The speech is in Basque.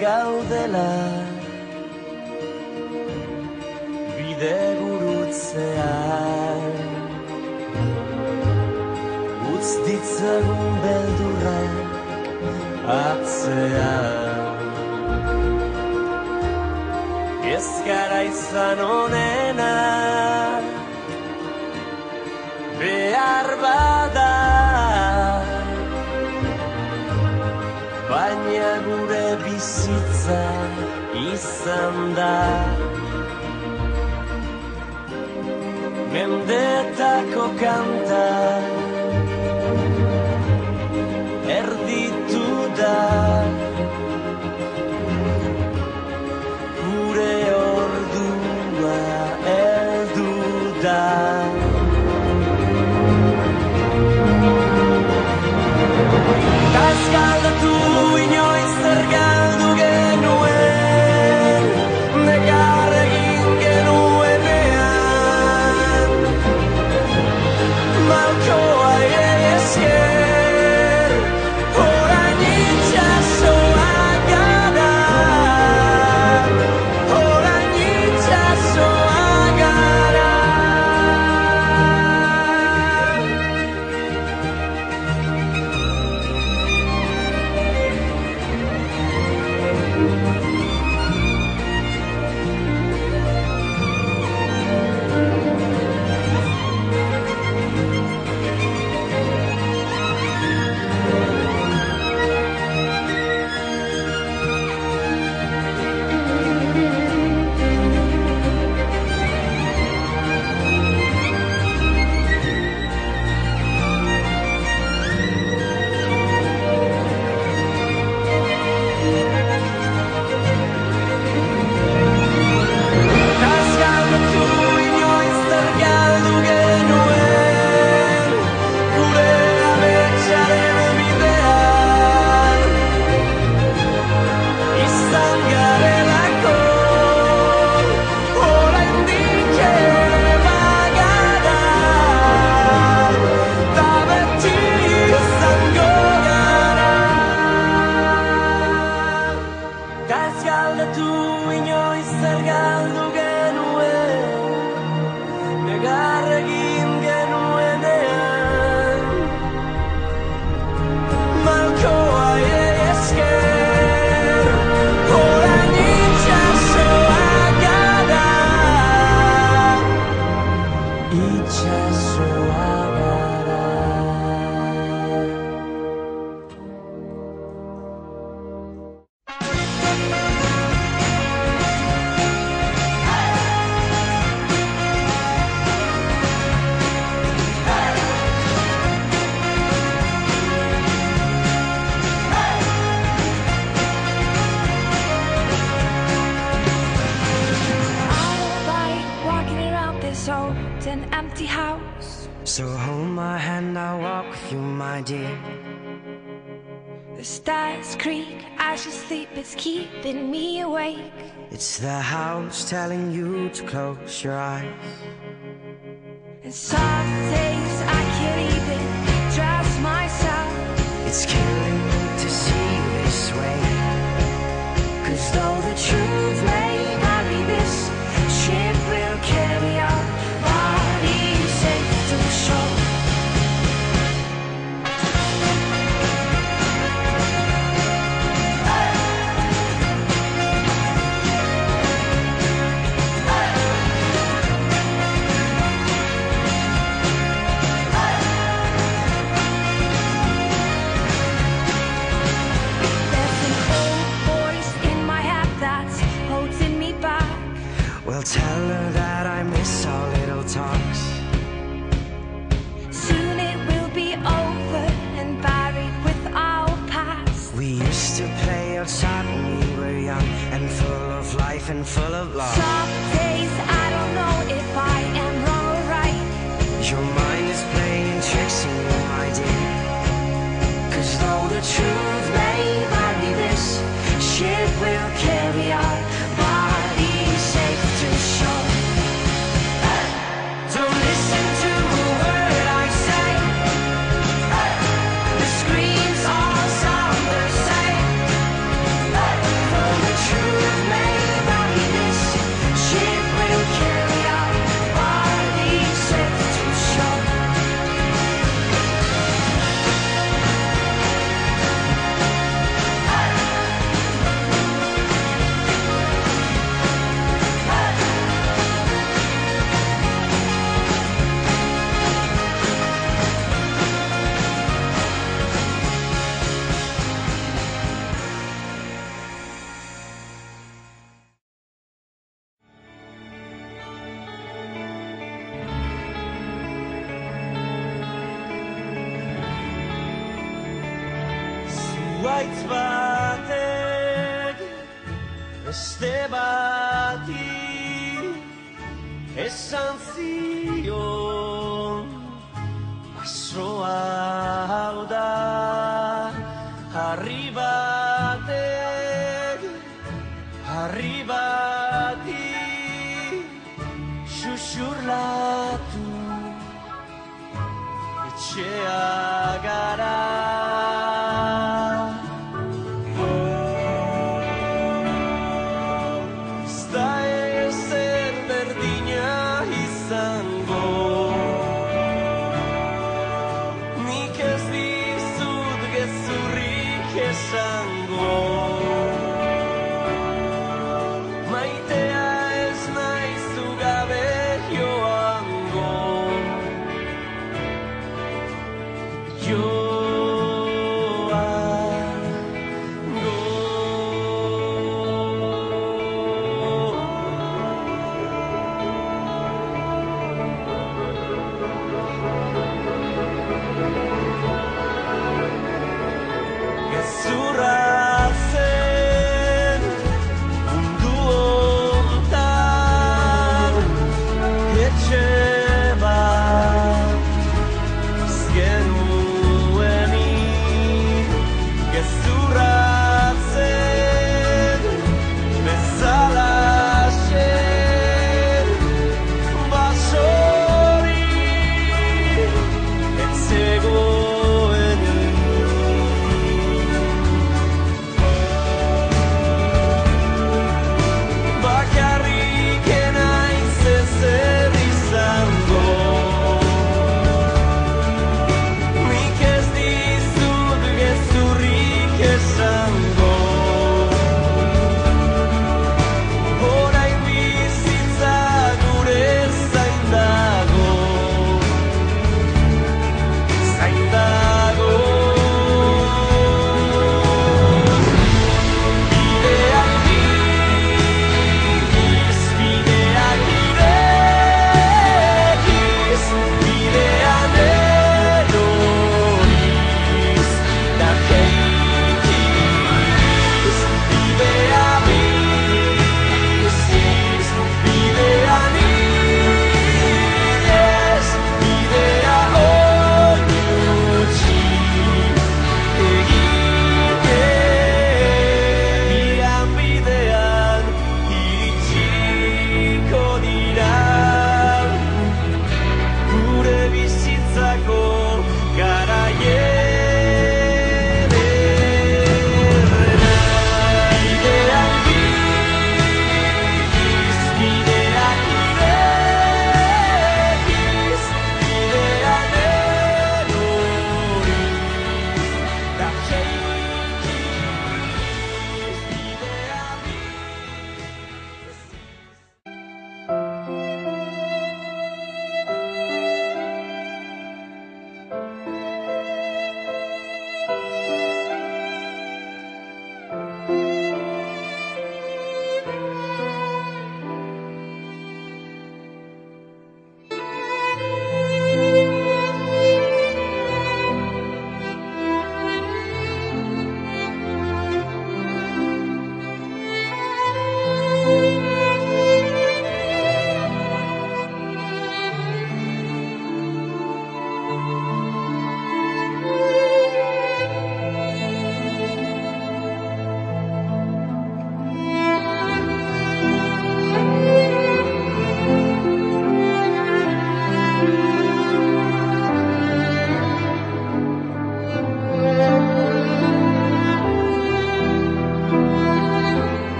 gaudela bide gurutzean. Utz ditzagun beldurrak atzean. Ez gara izan onena behar bada, baina gure bizitza izan da. Mendetako kanta erditu da, gure ordua heldu da. Galdatu inoiz zer galdu genuen, negar egin genuenean. Malkoa esker, orain itxasoa gara, orain itxasoa gara. So hold my hand, I'll walk with you, my dear. The stars creak as you sleep, it's keeping me awake. It's the house telling you to close your eyes. And some days I can't even trust myself. It's killing me to see you this way. 'Cause though the truth may vary, this ship will carry our bodies safe to shore. Well, tell her that I miss our little talks. Soon it will be over and buried with our past. We used to play outside when we were young and full of life and full of love. Some days I don't know if I am wrong or right. Your mind is playing tricks on you, my dear. 'Cause though the truth may vary, this ship will carry our bodies safe to shore. Don't listen to a word I say. The screams all sound the same. For gaitz batek beste bati esan zion basoa hau da harri batek harri bati xuxurlatu etxea gara